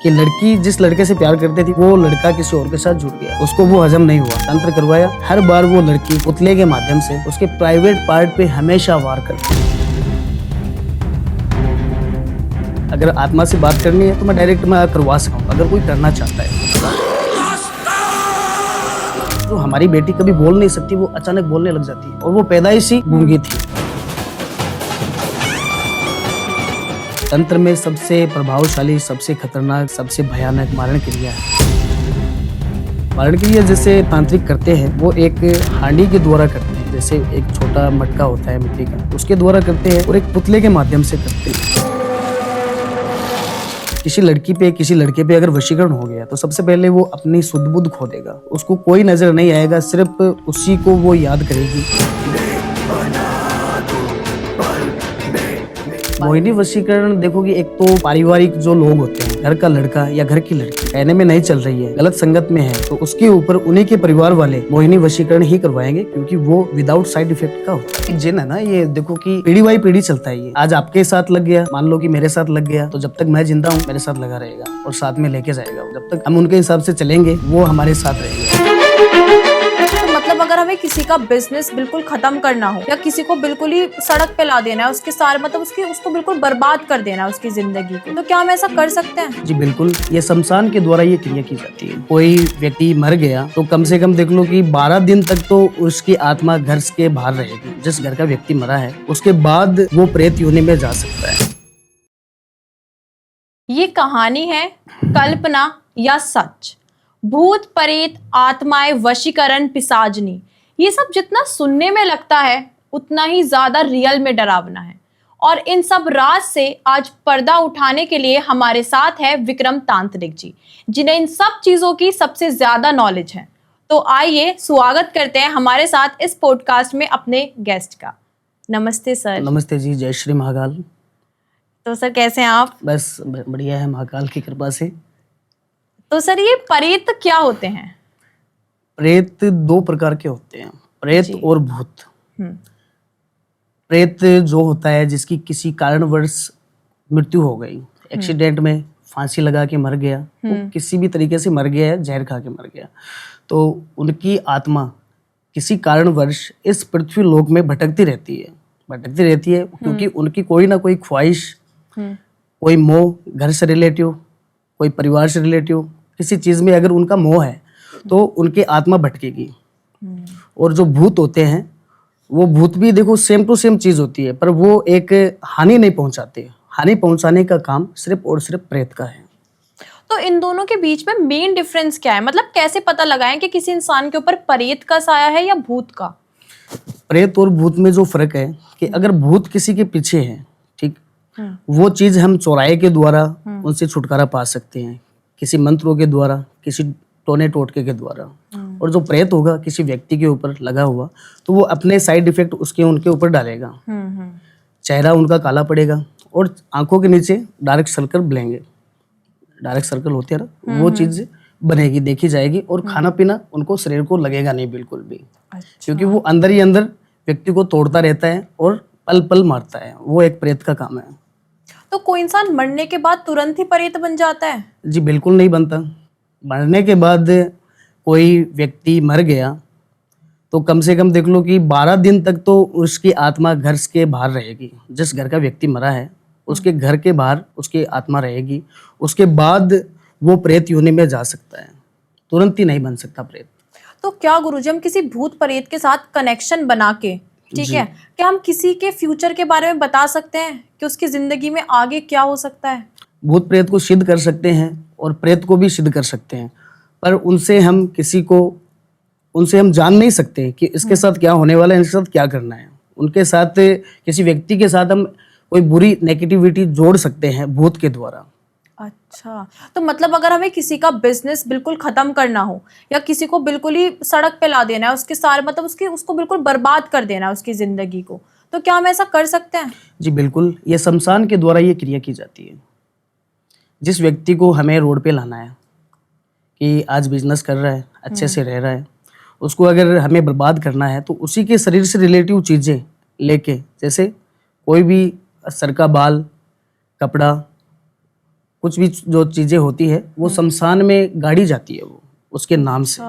कि लड़की जिस लड़के से प्यार करती थी वो लड़का किसी और के साथ जुड़ गया, उसको वो हजम नहीं हुआ, तंत्र करवाया। हर बार वो लड़की पुतले के माध्यम से उसके प्राइवेट पार्ट पे हमेशा वार करती है। अगर आत्मा से बात करनी है तो मैं डायरेक्ट मैं करवा सकता हूँ, अगर कोई करना चाहता है। तो हमारी बेटी कभी बोल नहीं सकती, वो अचानक बोलने लग जाती है और वो पैदाइशी गूंगी थी। तंत्र में सबसे प्रभावशाली, सबसे खतरनाक, सबसे भयानक मारण क्रिया है। मारण क्रिया जैसे तांत्रिक करते हैं वो एक हांडी के द्वारा करते हैं, जैसे एक छोटा मटका होता है मिट्टी का, उसके द्वारा करते हैं, और एक पुतले के माध्यम से करते हैं। किसी लड़की पे किसी लड़के पे अगर वशीकरण हो गया तो सबसे पहले वो अपनी सुध बुध खो देगा, उसको कोई नजर नहीं आएगा, सिर्फ उसी को वो याद करेगी। मोहिनी वशीकरण देखो कि एक तो पारिवारिक जो लोग होते हैं, घर का लड़का या घर की लड़की कहने में नहीं चल रही है, गलत संगत में है, तो उसके ऊपर उन्हीं के परिवार वाले मोहिनी वशीकरण ही करवाएंगे, क्योंकि वो विदाउट साइड इफेक्ट का होता है। जिन है ना, ये देखो कि पीढ़ी बाई पीढ़ी चलता है। ये आज आपके साथ लग गया, मान लो कि मेरे साथ लग गया, तो जब तक मैं जिंदा हूँ मेरे साथ लगा रहेगा और साथ में लेके जाएगा। जब तक हम उनके हिसाब से चलेंगे वो हमारे साथ रहेंगे। मतलब अगर हमें किसी का बिजनेस बिल्कुल खत्म करना हो या किसी को बिल्कुल ही सड़क पे ला देना है, उसके सारे मतलब उसको बिल्कुल बर्बाद कर देना है उसकी जिंदगी को, तो क्या हम ऐसा कर सकते हैं? जी बिल्कुल, ये शमशान के द्वारा ये क्रिया की जाती है। कोई व्यक्ति मर गया तो कम से कम देख लो कि 12 दिन तक तो उसकी आत्मा घर के बाहर रहेगी। जिस घर का व्यक्ति मरा है उसके बाद वो प्रेत योनि में जा सकता है। ये कहानी है कल्पना या सच? भूत, प्रेत, आत्माएं, वशीकरण, पिशाचनी, ये सब जितना सुनने में लगता है उतना ही ज्यादा रियल में डरावना है। और इन सब राज से आज पर्दा उठाने के लिए हमारे साथ है विक्रम तांत्रिक जी, जिन्हें इन सब चीजों की सबसे ज्यादा नॉलेज है। तो आइए स्वागत करते हैं हमारे साथ इस पॉडकास्ट में अपने गेस्ट का। नमस्ते सर। नमस्ते जी, जय श्री महाकाल। तो सर कैसे हैं आप? बस बढ़िया है महाकाल की कृपा से। तो सर ये प्रेत क्या होते हैं? प्रेत दो प्रकार के होते हैं, प्रेत और भूत। प्रेत जो होता है जिसकी किसी कारणवश मृत्यु हो गई, एक्सीडेंट में फांसी लगा के मर गया, वो किसी भी तरीके से मर गया है, जहर खा के मर गया, तो उनकी आत्मा किसी कारणवश इस पृथ्वी लोक में भटकती रहती है क्योंकि उनकी कोई ना कोई ख्वाहिश, कोई मोह, घर से रिलेटिव, कोई परिवार से रिलेटिव, किसी चीज में अगर उनका मोह है तो उनकी आत्मा भटकेगी। और जो भूत होते हैं वो भूत भी देखो सेम टू सेम चीज होती है, पर वो एक हानि नहीं पहुंचाते। हानि पहुंचाने का काम सिर्फ और सिर्फ प्रेत का है। तो इन दोनों के बीच में मेन डिफरेंस क्या है? मतलब कैसे पता लगाएं कि किसी इंसान के ऊपर प्रेत का साया है या भूत का? प्रेत और भूत में जो फर्क है कि अगर भूत किसी के पीछे है, ठीक, वो चीज हम चौराहे के द्वारा उनसे छुटकारा पा सकते हैं, किसी मंत्रों के द्वारा, किसी टोने टोटके के द्वारा। और जो प्रेत होगा किसी व्यक्ति के ऊपर लगा हुआ तो वो अपने साइड इफेक्ट उनके ऊपर डालेगा। चेहरा उनका काला पड़ेगा और आंखों के नीचे डार्क सर्कल बनेंगे, डार्क सर्कल होते हैं ना, वो चीज बनेगी, देखी जाएगी। और खाना पीना उनको शरीर को लगेगा नहीं बिल्कुल भी। अच्छा। क्योंकि वो अंदर ही अंदर व्यक्ति को तोड़ता रहता है और पल पल मारता है। वो एक प्रेत का काम है। तो कोई इंसान मरने के बाद तुरंत ही प्रेत बन जाता है? जी बिल्कुल नहीं बनता। मरने के बाद कोई व्यक्ति मर गया तो कम से कम देख लो कि 12 दिन तक तो उसकी आत्मा घर के बाहर रहेगी। जिस घर का व्यक्ति मरा है उसके घर के बाहर उसकी आत्मा रहेगी। उसके बाद वो प्रेत योनि में जा सकता है, तुरंत ही नहीं बन सकता प्रेत। तो क्या गुरुजी हम किसी भूत प्रेत के साथ कनेक्शन बना के, ठीक है, क्या हम किसी के फ्यूचर के बारे में बता सकते हैं कि उसकी जिंदगी में आगे क्या हो सकता है? भूत प्रेत को सिद्ध कर सकते हैं और प्रेत को भी सिद्ध कर सकते हैं, पर उनसे हम जान नहीं सकते कि इसके साथ क्या होने वाला है, इनके साथ क्या करना है। उनके साथ किसी व्यक्ति के साथ हम कोई बुरी नेगेटिविटी जोड़ सकते हैं भूत के द्वारा। अच्छा, तो मतलब अगर हमें किसी का बिजनेस बिल्कुल खत्म करना हो या किसी को बिल्कुल ही सड़क पे ला देना है, उसके सारे मतलब उसको बिल्कुल बर्बाद कर देना है उसकी जिंदगी को, तो क्या हम ऐसा कर सकते हैं? जी बिल्कुल, ये शमशान के द्वारा ये क्रिया की जाती है। जिस व्यक्ति को हमें रोड पे लाना है कि आज बिजनेस कर रहा है, अच्छे से रह रहा है, उसको अगर हमें बर्बाद करना है तो उसी के शरीर से रिलेटिव चीजें लेके, जैसे कोई भी सर का बाल, कपड़ा, कुछ भी जो चीजें होती है वो शमशान में गाड़ी जाती है, वो उसके नाम से,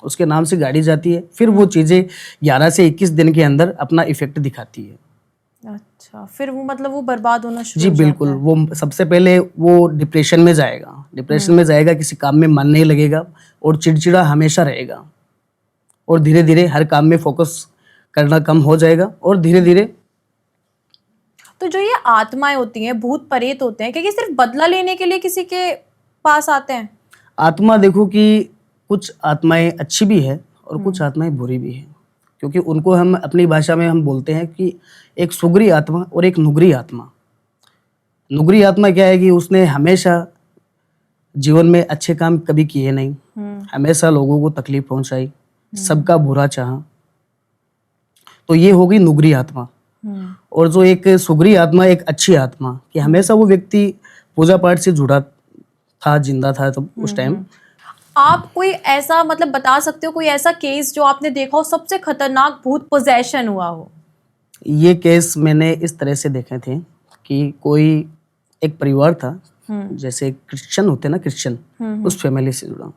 उसके नाम से गाड़ी जाती है। फिर वो चीजें 11 से 21 दिन के अंदर अपना इफेक्ट दिखाती है। अच्छा, फिर वो मतलब वो बर्बाद होना शुरू जी हो बिल्कुल, जाता है। वो सबसे पहले वो डिप्रेशन में जाएगा, डिप्रेशन में जाएगा, किसी काम में मन नहीं लगेगा और चिड़चिड़ा हमेशा रहेगा, और धीरे धीरे हर काम में फोकस करना कम हो जाएगा, और धीरे धीरे तो जो ये आत्माएं होती हैं, भूत प्रेत होते हैं, क्या ये सिर्फ बदला लेने के लिए किसी के पास आते हैं? आत्मा देखो कि कुछ आत्माएं अच्छी भी है और कुछ आत्माएं बुरी भी है, क्योंकि उनको हम अपनी भाषा में हम बोलते हैं कि एक सुगरी आत्मा और एक नुगरी आत्मा। नुगरी आत्मा क्या है कि उसने हमेशा जीवन में अच्छे काम कभी किए नहीं, हमेशा लोगों को तकलीफ पहुंचाई, सबका बुरा चाहा, तो ये होगी नुगरी आत्मा। और जो एक सुगरी आत्मा, एक अच्छी आत्मा, कि हमेशा वो व्यक्ति पूजा पाठ से जुड़ा था, जिंदा था तो उस टाइम। आप कोई ऐसा मतलब बता सकते हो, कोई ऐसा केस जो आपने देखा हो सबसे खतरनाक भूत पोजेशन हुआ हो? ये केस मैंने इस तरह से देखे थे कि कोई एक परिवार था, जैसे क्रिश्चियन होते ना, क्रिश्चियन, उस फैमिली से जुड़ा,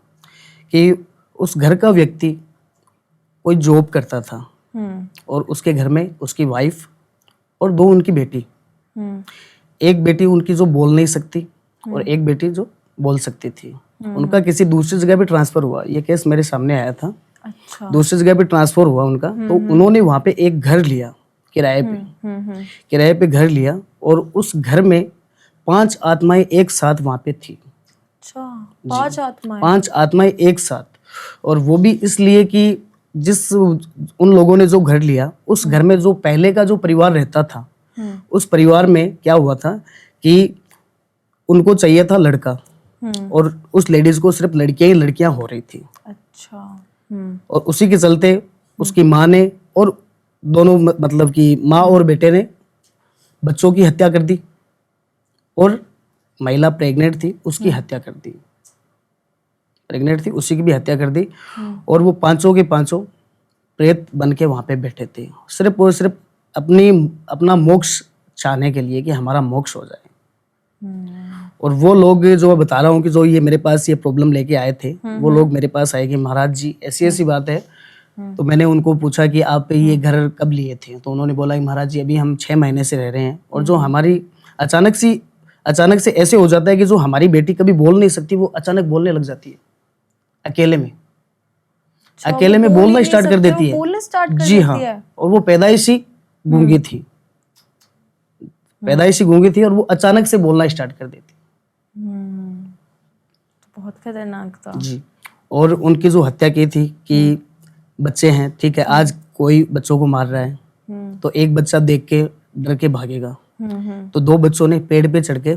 कि उस घर का व्यक्ति कोई जॉब करता था और उसके घर में उसकी वाइफ और 2 उनकी बेटी, एक बेटी उनकी जो बोल नहीं सकती और एक बेटी जो बोल सकती थी। उनका किसी दूसरी जगह पे ट्रांसफर हुआ, ये केस मेरे सामने आया था। अच्छा। दूसरी जगह पे ट्रांसफर हुआ उनका, तो उन्होंने वहां पे एक घर लिया किराए पे, किराए पे घर लिया, और उस घर में 5 आत्माएं एक साथ वहां पे थी। अच्छा, 5 आत्माएं? 5 आत्माएं एक साथ, और वो भी इसलिए कि जिस उन लोगों ने जो घर लिया, उस घर में जो पहले का जो परिवार रहता था, उस परिवार में क्या हुआ था कि उनको चाहिए था लड़का, और उस लेडीज को सिर्फ लड़कियां ही लड़कियां हो रही थी। अच्छा। और उसी के चलते उसकी माँ ने, और दोनों मतलब कि माँ और बेटे ने बच्चों की हत्या कर दी, और महिला प्रेग्नेंट थी उसकी हत्या कर दी, प्रेग्नेंट थी उसी की भी हत्या कर दी। और वो पांचों के पांचों प्रेत बन के वहां पे बैठे थे, सिर्फ और सिर्फ अपना मोक्ष चाहने के लिए कि हमारा मोक्ष हो जाए। और वो लोग जो मैं बता रहा हूँ कि जो ये मेरे पास ये प्रॉब्लम लेके आए थे, वो लोग मेरे पास आए कि महाराज जी ऐसी ऐसी बात है। तो मैंने उनको पूछा कि आप ये घर कब लिए थे, तो उन्होंने बोला कि महाराज जी अभी हम 6 महीने से रह रहे हैं, और जो हमारी अचानक से ऐसे हो जाता है कि जो हमारी बेटी कभी बोल नहीं सकती, वो अचानक बोलने लग जाती है, अकेले में, अकेले में बोलना स्टार्ट कर देती है। बोलना स्टार्ट कर जी देती हाँ, है। और वो पैदाइशी गूंगी थी, पैदाइशी गूंगी थी, और वो अचानक से बोलना स्टार्ट कर देती। तो बहुत खतरनाक था। जी। और उनकी जो हत्या की थी कि बच्चे हैं, ठीक है, आज कोई बच्चों को मार रहा है तो एक बच्चा देख के डर के भागेगा, तो 2 बच्चों ने पेड़ पे चढ़ के,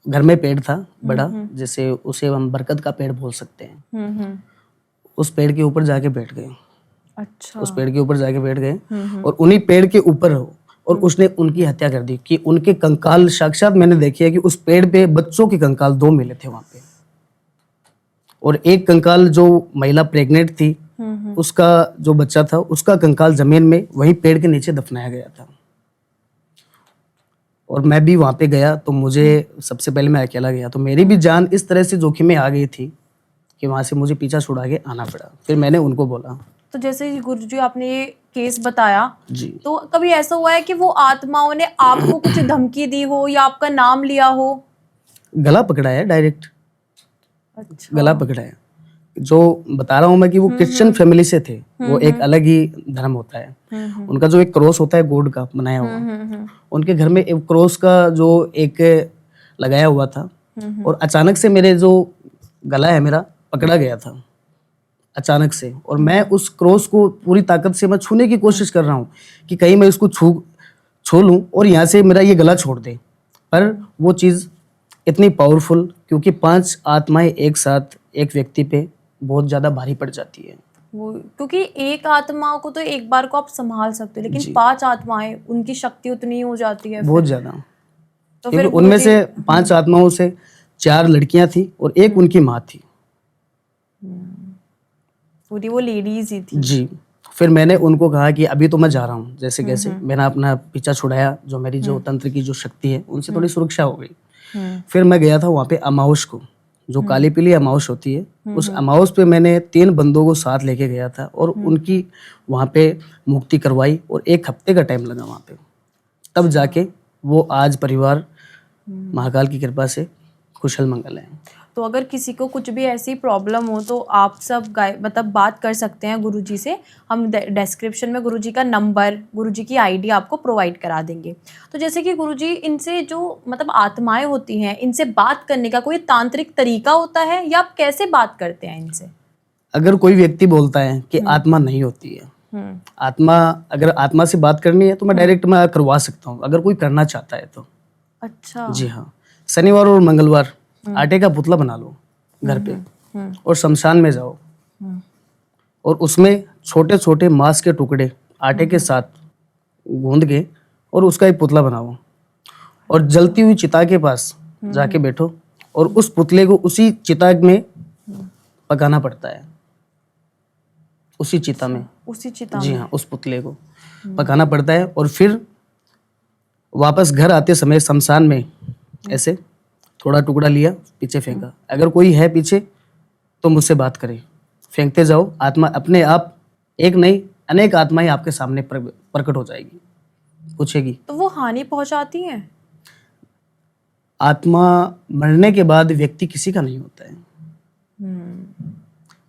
घर में पेड़ था बड़ा, जैसे उसे हम बरगद का पेड़ बोल सकते हैं, उस पेड़ के ऊपर जाके बैठ गए। अच्छा। उस पेड़ के ऊपर जाके बैठ गए, और उन्हीं पेड़ के ऊपर हो, और उसने उनकी हत्या कर दी कि उनके कंकाल साक्षात मैंने देखे है कि उस पेड़ पे बच्चों के कंकाल 2 मिले थे वहां पे, और एक कंकाल जो महिला प्रेग्नेंट थी उसका जो बच्चा था, उसका कंकाल जमीन में वहीं पेड़ के नीचे दफनाया गया था। और मैं भी वहां पे गया, तो मुझे सबसे पहले मैं अकेला गया, तो मेरी भी जान इस तरह से जोखिम में आ गई थी कि वहां से मुझे पीछा छुड़ा के आना पड़ा। फिर मैंने उनको बोला। तो जैसे गुरुजी आपने ये केस बताया, जी। तो कभी ऐसा हुआ है कि वो आत्माओं ने आपको कुछ धमकी दी हो या आपका नाम लिया हो? गला पकड़ाया डायरेक्ट। अच्छा। गला पकड़ाया। जो बता रहा हूँ मैं कि वो क्रिश्चियन फैमिली से थे, वो एक अलग ही धर्म होता है उनका, जो एक क्रॉस होता है गॉड का बनाया हुआ, उनके घर में एक क्रॉस का जो एक लगाया हुआ था, और अचानक से मेरे जो गला है मेरा पकड़ा गया था अचानक से, और मैं उस क्रॉस को पूरी ताकत से मैं छूने की कोशिश कर रहा हूँ कि कहीं मैं इसको छू लूं और यहाँ से मेरा ये गला छोड़ दे, पर वो चीज़ इतनी पावरफुल, क्योंकि 5 आत्माएं एक साथ एक व्यक्ति पे बहुत ज्यादा भारी पड़ जाती है। वो क्योंकि एक आत्मा को तो एक बार को आप संभाल सकते हो, लेकिन 5 आत्माएं, उनकी शक्ति उतनी हो जाती है बहुत ज्यादा। तो फिर फिर उनमें से 5 आत्माओं से 4 लड़कियां थी और एक उनकी माँ थी। पूरी वो लेडीज ही थी। जी। फिर मैंने उनको कहा कि अभी तो मैं जा रहा हूँ, जैसे कैसे मैंने अपना पीछा छुड़ाया, जो मेरी जो तंत्र की जो शक्ति है उनसे थोड़ी सुरक्षा हो गई। फिर मैं गया था वहाँ पे अमावस को, जो काली पीली अमावस होती है, उस अमावस पे मैंने 3 बंदों को साथ लेके गया था और उनकी वहाँ पे मुक्ति करवाई और 1 हफ्ते का टाइम लगा वहाँ पे। तब जाके वो आज परिवार महाकाल की कृपा से कुशल मंगल है। तो अगर किसी को कुछ भी ऐसी प्रॉब्लम हो तो आप सब मतलब बात कर सकते हैं गुरुजी से। हम डिस्क्रिप्शन में गुरुजी का नंबर, गुरुजी की आईडी आपको प्रोवाइड करा देंगे। तो जैसे कि गुरुजी, इनसे जो मतलब आत्माएं होती हैं, इनसे बात करने का कोई तांत्रिक तरीका होता है या आप कैसे बात करते हैं इनसे? अगर कोई व्यक्ति बोलता है कि आत्मा नहीं होती है, अगर आत्मा से बात करनी है तो मैं डायरेक्ट मैं करवा सकता हूँ, अगर कोई करना चाहता है तो। अच्छा। जी हाँ, शनिवार और मंगलवार आटे का पुतला बना लो घर पे और शमशान में जाओ और उसमें छोटे छोटे मांस के टुकड़े आटे के साथ गूंद के और उसका एक पुतला बनाओ और जलती हुई चिता के पास जाके बैठो और उस पुतले को उसी चिता में पकाना पड़ता है, उसी चिता में। उसी चिता जी में? हाँ, उस पुतले को पकाना पड़ता है और फिर वापस घर आते समय शमशान में ऐसे थोड़ा टुकड़ा लिया, पीछे फेंका। अगर कोई है पीछे तो मुझसे बात करे, फेंकते जाओ, आत्मा अपने आप, एक नहीं अनेक आत्माएं आपके सामने प्रकट हो जाएगी, पूछेगी। तो वो हानि पहुंचाती हैं? आत्मा मरने के बाद व्यक्ति किसी का नहीं होता है।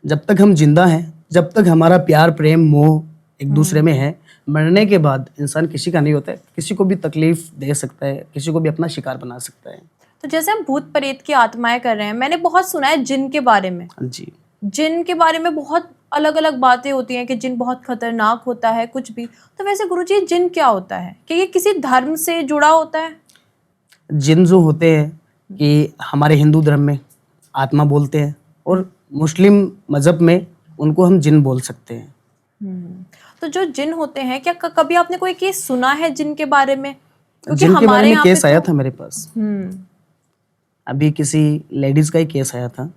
जब तक हम जिंदा हैं, जब तक हमारा प्यार प्रेम मोह एक दूसरे में है, मरने के बाद इंसान किसी का नहीं होता है। किसी को भी तकलीफ दे सकता है, किसी को भी अपना शिकार बना सकता है। तो जैसे हम भूत प्रेत की आत्माएं कर रहे हैं, मैंने बहुत सुना है जिन के बारे में। जी, जिन के बारे में बहुत अलग अलग बातें होती हैं कि जिन बहुत खतरनाक होता है कुछ भी। तो वैसे गुरुजी, जिन क्या होता है? कि ये किसी धर्म से जुड़ा होता है? जिन जो होते हैं कि हमारे हिंदू धर्म में आत्मा बोलते हैं और मुस्लिम मजहब में उनको हम जिन बोल सकते हैं। तो जो जिन होते हैं, क्या कभी आपने कोई केस सुना है जिन के बारे में? क्योंकि जिन के बारे हमारे में यहाँ केस पे आया तो- था मेरे पास, अभी किसी लेडीज का ही केस आया था।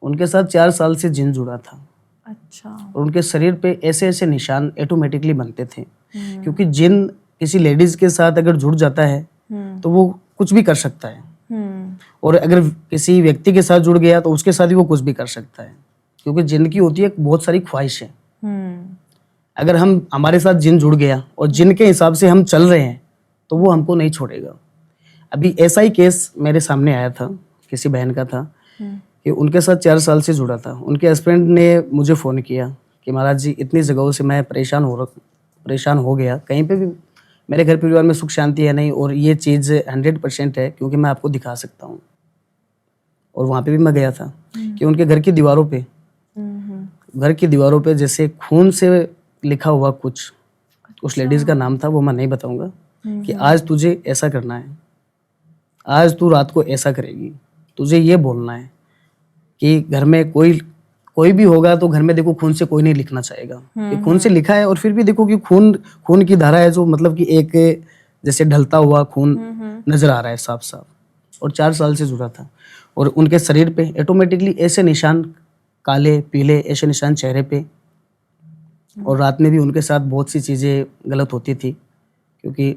उनके साथ 4 साल से जिन जुड़ा था अच्छा। और उनके शरीर पे ऐसे ऐसे निशान ऑटोमेटिकली बनते थे, क्योंकि जिन किसी लेडीज के साथ अगर जुड़ जाता है तो वो कुछ भी कर सकता है और अगर किसी व्यक्ति के साथ जुड़ गया तो उसके साथ ही वो कुछ भी कर सकता है, क्योंकि जिन की होती है बहुत सारी ख्वाहिशें। अगर हमारे साथ जिन जुड़ गया और जिन के हिसाब से हम चल रहे हैं तो वो हमको नहीं छोड़ेगा। अभी ऐसा ही केस मेरे सामने आया था, किसी बहन का था कि उनके साथ 4 साल से जुड़ा था। उनके हस्बैंड ने मुझे फ़ोन किया कि महाराज जी, इतनी जगहों से मैं परेशान हो गया, कहीं पे भी मेरे घर परिवार में सुख शांति है नहीं और ये चीज़ 100% है, क्योंकि मैं आपको दिखा सकता हूँ। और वहाँ पे भी मैं गया था कि उनके घर की दीवारों पे जैसे खून से लिखा हुआ कुछ, उस लेडीज का नाम था, वो मैं नहीं बताऊंगा, कि आज तुझे ऐसा करना है, आज तू रात को ऐसा करेगी, तुझे ये बोलना है कि घर में कोई भी होगा तो घर में देखो खून से कोई नहीं लिखना चाहेगा, कि खून से लिखा है और फिर भी देखो कि खून की धारा है, जो मतलब कि एक जैसे ढलता हुआ खून नजर आ रहा है साफ साफ। और 4 साल से जुड़ा था और उनके शरीर पे ऑटोमेटिकली ऐसे निशान, काले पीले ऐसे निशान चेहरे पे, और रात में भी उनके साथ बहुत सी चीज़ें गलत होती थी, क्योंकि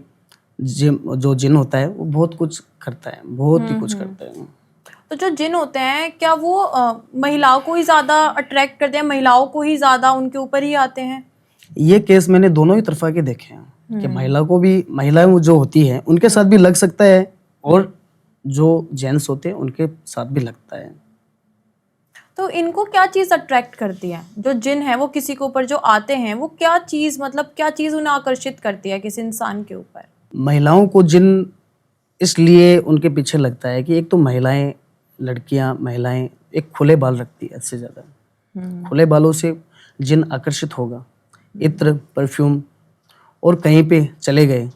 जो जिन होता है वो बहुत कुछ करता है, बहुत ही कुछ करता है। तो जो जिन होते हैं, क्या वो महिलाओं को ही ज़्यादा अट्रैक्ट करते हैं, महिलाओं को ही ज़्यादा उनके ऊपर ही आते हैं? ये केस मैंने दोनों ही तरफा के देखे हैं कि महिलाएं जो होती हैं उनके साथ भी लग सकता है और जो जेंट्स होते हैं उनके साथ भी लगता है। तो इनको क्या चीज़ अट्रैक्ट करती है? जो जिन है वो किसी के ऊपर जो आते हैं, वो क्या चीज़ उन्हें आकर्षित करती है किसी इंसान के ऊपर? महिलाओं को जिन इसलिए उनके पीछे लगता है कि एक तो महिलाएं एक खुले बाल रखती है, इससे ज़्यादा खुले बालों से जिन आकर्षित होगा। इत्र, परफ्यूम, और कहीं पे चले गए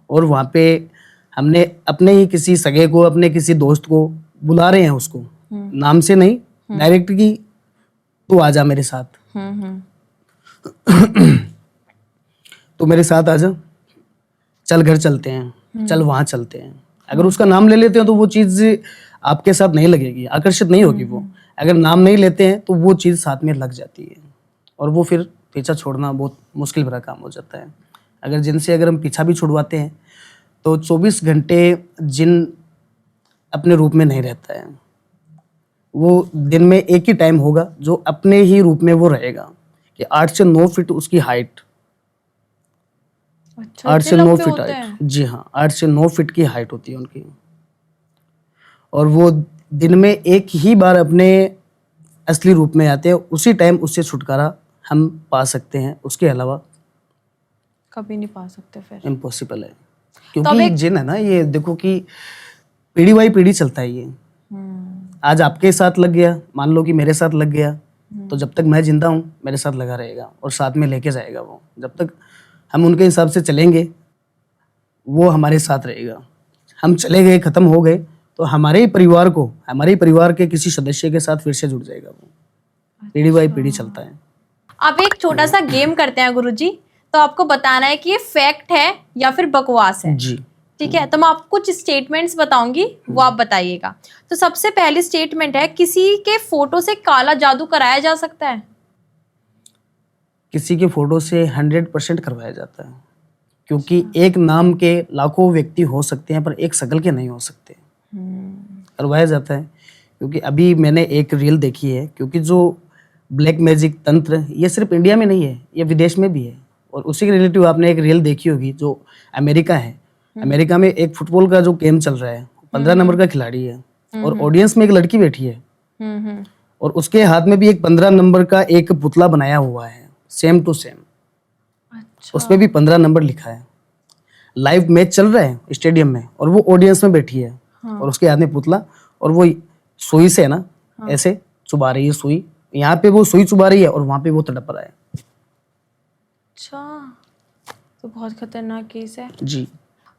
और वहाँ पे हमने अपने ही किसी सगे को, अपने किसी दोस्त को बुला रहे हैं, उसको नाम से नहीं, डायरेक्ट की तू आजा मेरे साथ, तू मेरे साथ आजा, चल घर चलते हैं, चल वहाँ चलते हैं। अगर उसका नाम ले लेते हैं तो वो चीज़ आपके साथ नहीं लगेगी, आकर्षित नहीं होगी वो। अगर नाम नहीं लेते हैं तो वो चीज़ साथ में लग जाती है और वो फिर पीछा छोड़ना बहुत मुश्किल भरा काम हो जाता है। अगर जिनसे हम पीछा भी छुड़वाते हैं तो 24 घंटे जिन अपने रूप में नहीं रहता है। वो दिन में एक ही टाइम होगा जो अपने ही रूप में वो रहेगा, कि 8 से 9 फीट उसकी हाइट, अच्छा 8 इतने से 9 लंबे फीट होते हाइट, हैं। जी हाँ, 8 से 9 फीट की हाइट होती है उनकी। और वो दिन में एक ही बार अपने असली रूप में आते हैं, उसी टाइम उससे छुटकारा हम पा सकते हैं, उसके अलावा कभी नहीं पा सकते फिर। इम्पॉसिबल है। तो अब क्योंकि एक जिन है ना, ये देखो कि पीढ़ी बाई पीढ़ी चलता है ये। आज आपके साथ लग गया, मान लो कि मेरे साथ लग गया, तो जब तक मैं जिंदा हूँ मेरे साथ लगा रहेगा और साथ में लेके जाएगा वो। जब तक हम उनके हिसाब से चलेंगे वो हमारे साथ रहेगा। हम चले गए, खत्म हो गए, तो हमारे ही परिवार को, हमारे ही परिवार के किसी सदस्य के साथ फिर से जुड़ जाएगा वो। पीढ़ी बाई पीढ़ी चलता है। अब एक छोटा सा गेम करते हैं गुरुजी। तो आपको बताना है कि ये फैक्ट है या फिर बकवास है। जी। ठीक है, तो मैं आपको कुछ स्टेटमेंट्स बताऊंगी, वो आप बताइएगा। तो सबसे पहली स्टेटमेंट है, किसी के फोटो से काला जादू कराया जा सकता है? किसी के फोटो से 100% करवाया जाता है, क्योंकि एक नाम के लाखों व्यक्ति हो सकते हैं पर एक शक्ल के नहीं हो सकते। करवाया जाता है, क्योंकि अभी मैंने एक रील देखी है, क्योंकि जो ब्लैक मैजिक तंत्र, ये सिर्फ इंडिया में नहीं है, ये विदेश में भी है। और उसी के रिलेटिव आपने एक रील देखी होगी, जो अमेरिका है। अमेरिका में एक फुटबॉल का जो गेम चल रहा है, 15 नंबर का खिलाड़ी है और ऑडियंस में एक लड़की बैठी है, और उसके हाथ में भी एक 15 नंबर का एक पुतला बनाया हुआ है, सेम टू सेम। अच्छा। उसमें भी 15 नंबर लिखा है। लाइव मैच चल रहा है स्टेडियम में, और वो ऑडियंस में बैठी है, और उसके हाथ में पुतला, और वो सुई से है ना, ऐसे चुबा रही है सुई। यहाँ पे वो सुई चुबा रही है और वहां पे वो तड़प रहा है। अच्छा, तो बहुत खतरनाक केस है। जी।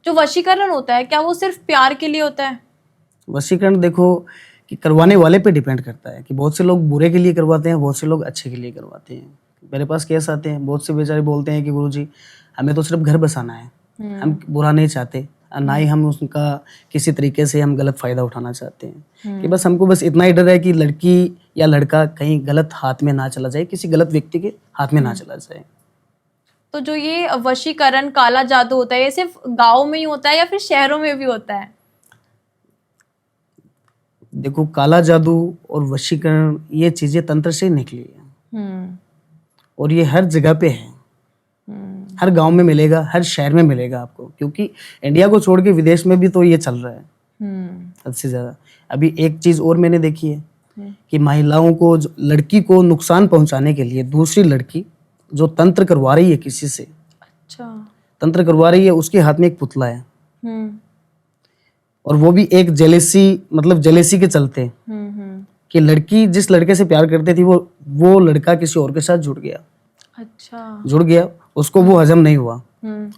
जो वशीकरण होता है, क्या वो सिर्फ प्यार के लिए होता है? वशीकरण देखो कि करवाने वाले पे डिपेंड करता है, कि बहुत से लोग बुरे के लिए करवाते हैं, बहुत से लोग अच्छे के लिए करवाते हैं। मेरे पास केस आते हैं, बहुत से बेचारे बोलते हैं कि गुरुजी हमें तो सिर्फ घर बसाना है, हम बुरा नहीं चाहते, ना ही हम उसका किसी तरीके से हम गलत फायदा उठाना चाहते हैं, कि बस हमको बस इतना ही डर है कि लड़की या लड़का कहीं गलत हाथ में ना चला जाए, किसी गलत व्यक्ति के हाथ में ना चला जाए। तो जो ये वशीकरण काला जादू होता है, ये सिर्फ गाँव में ही होता है या फिर शहरों में भी होता है? देखो, काला जादू और वशीकरण ये चीजें तंत्र से निकली है, और ये हर जगह पे है। हर गांव में मिलेगा, हर शहर में मिलेगा आपको, क्योंकि इंडिया को छोड़ के विदेश में भी तो ये चल रहा है हद से ज्यादा। अभी एक चीज और मैंने देखी है, कि महिलाओं को, लड़की को नुकसान पहुंचाने के लिए दूसरी लड़की जो तंत्र करवा रही है किसी से, अच्छा। तंत्र करवा रही है, उसके हाथ में एक पुतला है, और वो भी एक जेलेसी, मतलब जेलेसी के चलते, कि लड़की जिस लड़के से प्यार करती थी, वो लड़का किसी और के साथ जुड़ गया। अच्छा। जुड़ गया, उसको वो हजम नहीं हुआ,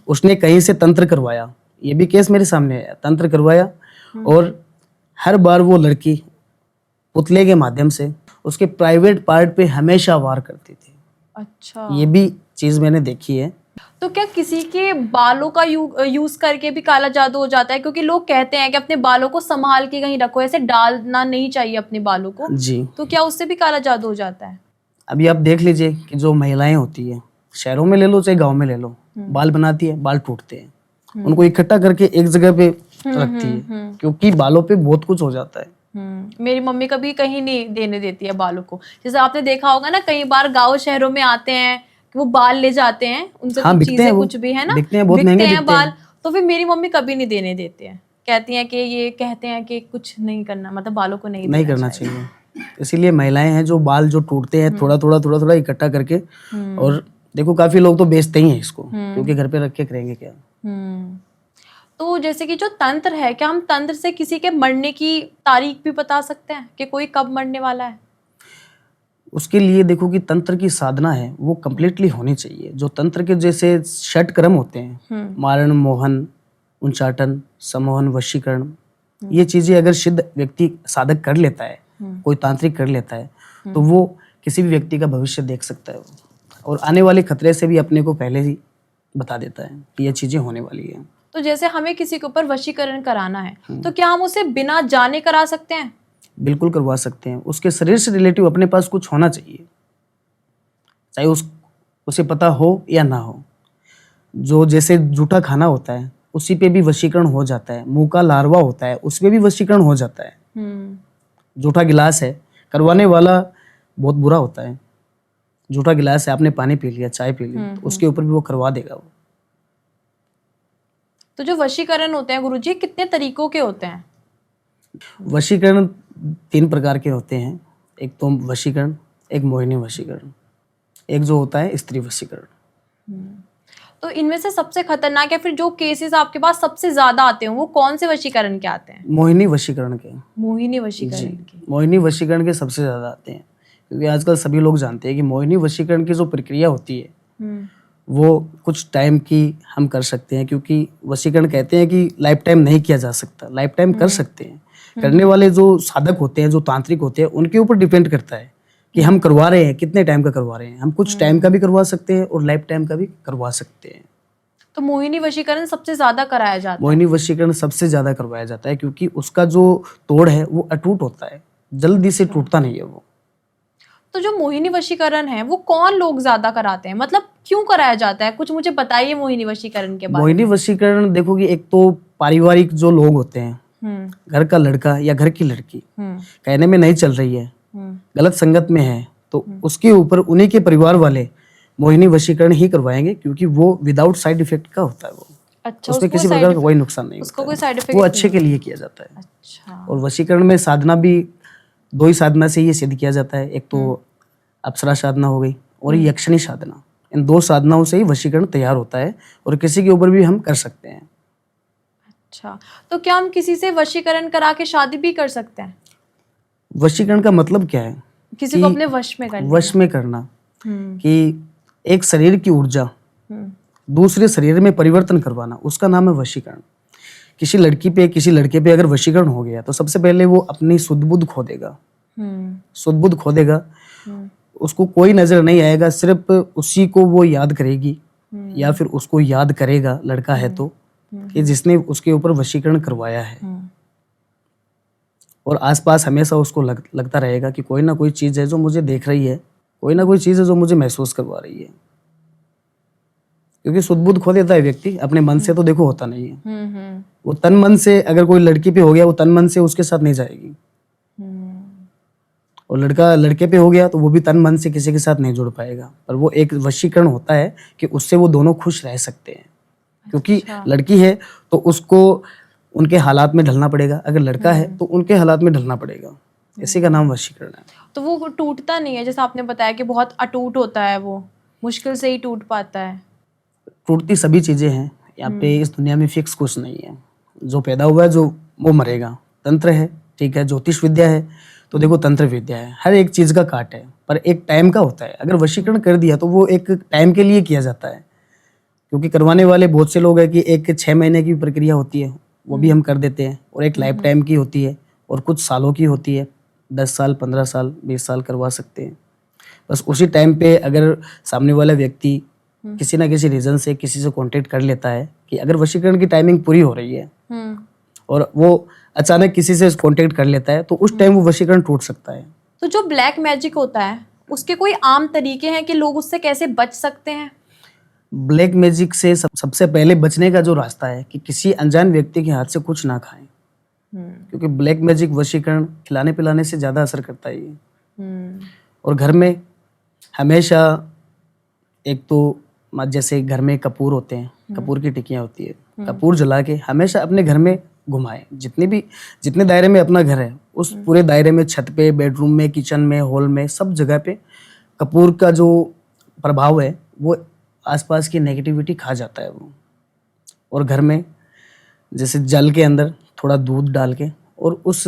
उसने कहीं से तंत्र करवाया। ये भी केस मेरे सामने आया, तंत्र करवाया, और हर बार वो लड़की पुतले के माध्यम से उसके प्राइवेट पार्ट पे हमेशा वार करती थी। अच्छा। ये भी चीज मैंने देखी है। तो क्या किसी के बालों का यूज करके भी काला जादू हो जाता है? क्योंकि लोग कहते हैं कि अपने बालों को संभाल के कहीं रखो, ऐसे डालना नहीं चाहिए अपने बालों को। जी। तो क्या उससे भी काला जादू हो जाता है? अभी आप देख लीजिए कि जो महिलाएं होती है, शहरों में ले लो चाहे गांव में ले लो, बाल बनाती है, बाल टूटते हैं, उनको इकट्ठा करके एक जगह पे रखती है, क्योंकि बालों पे बहुत कुछ हो जाता है। मेरी मम्मी कभी कहीं नहीं देने देती है बालों को। जैसे आपने देखा होगा ना, कई बार गांव शहरों में आते हैं कि वो बाल ले जाते हैं, उनसे हाँ, कुछ बिकते हैं चीजें, वो, कुछ भी है ना, बिकते हैं, बहुत महंगे हैं बिकते बाल। हैं। तो फिर मेरी मम्मी कभी नहीं देने देते हैं, कहती हैं कि ये कहते हैं कि कुछ नहीं करना, मतलब बालों को नहीं नहीं देना करना चाहिए। इसीलिए महिलाएं हैं जो बाल जो टूटते हैं, थोड़ा थोड़ा इकट्ठा करके, और देखो काफी लोग तो बेचते ही हैं इसको, क्योंकि घर पे रख के करेंगे क्या। तो जैसे कि जो तंत्र है, क्या हम तंत्र से किसी के मरने की तारीख भी बता सकते हैं कि कोई कब मरने वाला है? उसके लिए देखो कि तंत्र की साधना है वो कंप्लीटली होनी चाहिए। जो तंत्र के जैसे षट क्रम होते हैं, मारण, मोहन, उच्चाटन, सम्मोहन, वशीकरण, ये चीजें अगर सिद्ध व्यक्ति साधक कर लेता है, कोई तांत्रिक कर लेता है, तो वो किसी भी व्यक्ति का भविष्य देख सकता है, और आने वाले खतरे से भी अपने को पहले ही बता देता है कि ये चीजें होने वाली है। तो जैसे हमें किसी के ऊपर वशीकरण कराना है, तो क्या हम उसे बिना जाने करा सकते हैं? बिल्कुल करवा सकते हैं। उसके शरीर से रिलेटिव अपने पास कुछ होना चाहिए, चाहे उसे पता हो या ना हो। जो जैसे जूठा खाना होता है, उसी पे भी वशीकरण हो जाता है। मुंह का लार्वा होता है, उस पे भी वशीकरण हो जाता है। जूठा गिलास है, करवाने वाला बहुत बुरा होता है। जूठा गिलास है, आपने पानी पी लिया, चाय पी ली, तो उसके ऊपर भी वो करवा देगा वो। तो जो वशीकरण होते हैं गुरुजी, कितने तरीकों के होते हैं? वशीकरण 3 प्रकार के होते हैं। एक तो वशीकरण, एक मोहिनी वशीकरण, एक जो होता है स्त्री वशीकरण। तो इनमें से सबसे खतरनाक या फिर जो केसेस आपके पास सबसे ज्यादा आते हैं वो कौन से वशीकरण के आते हैं? मोहिनी वशीकरण के। मोहिनी वशीकरण के। मोहिनी वशीकरण के सबसे ज्यादा आते हैं, क्योंकि आजकल सभी लोग जानते हैं कि मोहिनी वशीकरण की जो प्रक्रिया होती है वो कुछ टाइम की हम कर सकते हैं, क्योंकि वशीकरण कहते हैं कि लाइफ टाइम नहीं किया जा सकता, लाइफ टाइम कर सकते हैं। करने वाले जो साधक होते हैं, जो तांत्रिक होते हैं, उनके ऊपर डिपेंड करता है कि हम करवा रहे हैं, कितने टाइम का करवा रहे हैं। हम कुछ टाइम का भी करवा सकते हैं और लाइफ टाइम का भी करवा सकते हैं। तो मोहिनी वशीकरण सबसे ज्यादा कराया जाता है? मोहिनी वशीकरण सबसे ज्यादा करवाया जाता है, क्योंकि उसका जो तोड़ है वो अटूट होता है, जल्दी से टूटता नहीं है वो। तो जो मोहिनी वशीकरण है वो कौन लोग ज्यादा कराते हैं, मतलब क्यों कराया जाता है? कुछ मुझे बताइए मोहिनी वशीकरण के बारे मोहिनी वशीकरण देखो कि एक तो पारिवारिक जो लोग होते हैं, में। घर का लड़का या घर की लड़की कहने में नहीं चल रही है, गलत संगत में है, तो उसके ऊपर उन्हीं के परिवार वाले मोहिनी वशीकरण ही करवाएंगे, क्योंकि वो विदाउट साइड इफेक्ट का होता है वो। अच्छा, उसमें किसी प्रकार का कोई नुकसान नहीं उसको होता कोई है। साइड इफेक्ट वो अच्छे के लिए किया जाता है। अच्छा। और वशीकरण में साधना भी 2 ही साधना से ये सिद्ध किया जाता है। एक तो अप्सरा साधना हो गई और यक्षिणी साधना। इन 2 साधनाओं से ही वशीकरण तैयार होता है और किसी के ऊपर भी हम कर सकते हैं। अच्छा, तो क्या हम किसी से वशीकरण करा के शादी भी कर सकते हैं? वशीकरण का मतलब क्या है? किसी को अपने वश में करना। वश में करना, कि एक शरीर की ऊर्जा दूसरे शरीर में परिवर्तन करवाना, उसका नाम है वशीकरण। किसी लड़की पे, किसी लड़के पे अगर वशीकरण हो गया तो सबसे पहले वो अपनी सुध बुध खो देगा। सुध बुध खो देगा, उसको कोई नजर नहीं आएगा, सिर्फ उसी को वो याद करेगी या फिर उसको याद करेगा, लड़का है तो, कि जिसने उसके ऊपर वशीकरण करवाया है। और आसपास हमेशा उसको लगता रहेगा कि कोई ना कोई चीज है जो मुझे देख रही है, कोई ना कोई चीज है जो मुझे महसूस करवा रही है। क्योंकि सुध बुध खो देता है व्यक्ति, अपने मन से तो देखो होता नहीं है। वो तन मन से, अगर कोई लड़की पे हो गया वो तन मन से उसके साथ नहीं जाएगी, और लड़का लड़के पे हो गया तो वो भी तन मन से किसी के साथ नहीं जुड़ पाएगा। पर वो एक वशीकरण होता है कि उससे वो दोनों खुश रह सकते हैं। क्योंकि लड़की है तो उसको उनके हालात में ढलना पड़ेगा, अगर लड़का है तो उनके हालात में ढलना पड़ेगा। इसी का नाम वशीकरण है। तो वो टूटता नहीं है, जैसा आपने बताया कि बहुत अटूट होता है, वो मुश्किल से ही टूट पाता है। टूटती सभी चीजें हैं यहाँ पे, इस दुनिया में फिक्स कुछ नहीं है। जो पैदा हुआ है जो वो मरेगा। तंत्र है, ठीक है, ज्योतिष विद्या है, तो देखो तंत्र विद्या है, हर एक चीज का काट है, पर एक टाइम का होता है। अगर वशीकरण कर दिया तो वो एक टाइम के लिए किया जाता है, क्योंकि करवाने वाले बहुत से लोग हैं कि एक 6 महीने की प्रक्रिया होती है, वो भी हम कर देते हैं, और एक लाइफ टाइम की होती है, और कुछ सालों की होती है, 10 साल, 15 साल, 20 साल करवा सकते हैं। बस उसी टाइम पे अगर सामने वाला व्यक्ति किसी ना किसी रीजन से किसी से कांटेक्ट कर लेता है कि अगर वशीकरण की टाइमिंग पूरी हो रही है और वो अचानक किसी से कांटेक्ट कर लेता है, तो उस टाइम वो वशीकरण टूट सकता है। तो जो ब्लैक मैजिक होता है उसके कोई आम तरीके हैं कि लोग उससे कैसे बच सकते हैं? ब्लैक मैजिक से सबसे पहले बचने का जो रास्ता है कि किसी अनजान व्यक्ति के हाथ से कुछ ना खाएं, क्योंकि ब्लैक मैजिक वशीकरण खिलाने पिलाने से ज्यादा असर करता है ये। और घर में हमेशा, एक तो जैसे घर में कपूर होते हैं, कपूर की टिकियां होती है, कपूर जला के हमेशा अपने घर में घुमाएं। जितने दायरे में अपना घर है उस पूरे दायरे में, छत पे, बेडरूम में, किचन में, हॉल में, सब जगह पे कपूर का जो प्रभाव है वो आसपास की नेगेटिविटी खा जाता है वो। और घर में जैसे जल के अंदर थोड़ा दूध डाल के, और उस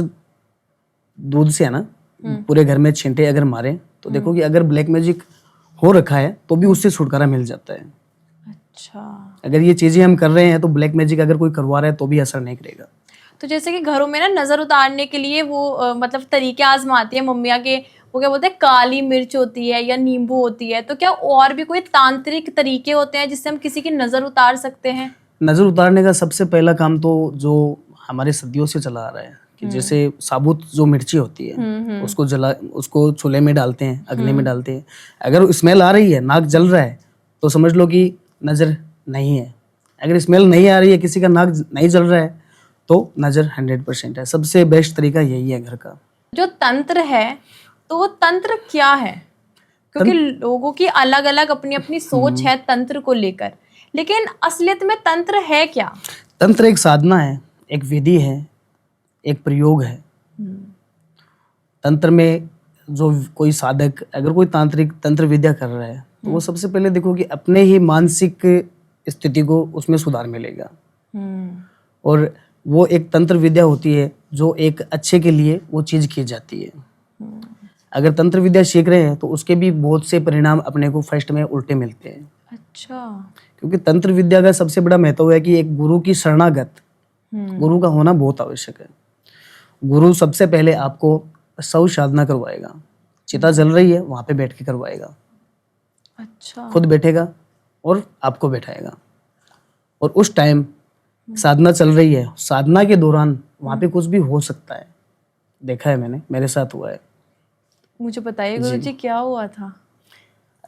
दूध से है ना पूरे घर में छींटे अगर मारे तो देखो कि अगर ब्लैक मैजिक हो रखा है तो भी उससे छुटकारा मिल जाता है। अच्छा, अगर ये चीजें हम कर रहे हैं तो ब्लैक मैजिक अगर कोई करवा रहा है तो भी असर नहीं करेगा। तो जैसे कि घरों में ना नजर उतारने के लिए वो मतलब तरीके आजमाती है मम्मियाँ के, वो क्या बोलते हैं, काली मिर्च होती है या नींबू होती है, तो क्या और भी कोई तांत्रिक तरीके होते हैं जिससे हम किसी की नजर उतार सकते हैं? नजर उतारने का सबसे पहला काम तो जो हमारे सदियों से चला आ रहा है कि जैसे साबुत जो मिर्ची होती है उसको चूल्हे में डालते हैं, अग्नि में डालते हैं। अगर स्मेल आ रही है, नाक जल रहा है, तो समझ लो कि नजर नहीं है। अगर स्मेल नहीं आ रही है, किसी का नाक नहीं जल रहा है, तो नज़र 100% है। सबसे बेस्ट तरीका यही है घर का। जो तंत्र है, तो वो तंत्र क्या है? क्योंकि लोगों की अलग अलग अपनी अपनी सोच है तंत्र को लेकर, लेकिन असलियत में तंत्र है क्या? तंत्र एक साधना है, एक विधि है, एक प्रयोग है। तंत्र में जो कोई साधक अगर कोई तांत्रिक तंत्र विद्या कर रहा है, तो वो सबसे पहले देखो कि अपने ही मानसिक स्थिति को उसमें सुधार मिलेगा। और वो एक तंत्र विद्या होती है जो एक अच्छे के लिए वो चीज़ की जाती है। अगर तंत्र विद्या सीख रहे हैं तो उसके भी बहुत से परिणाम अपने को फर्स्ट में उल्टे मिलते हैं। अच्छा। क्योंकि तंत्र विद्या का सबसे बड़ा महत्व है कि एक गुरु की शरणागत, गुरु का होना बहुत आवश्यक है। गुरु सबसे पहले आपको शव साधना करवाएगा, चिता जल रही है वहां पे बैठ के करवाएगा। अच्छा। खुद बैठेगा और आपको बैठाएगा, और उस टाइम साधना चल रही है, साधना के दौरान वहां पे कुछ भी हो सकता है। देखा है मैंने, मेरे साथ हुआ है। मुझे बताइए गुरुजी क्या हुआ था?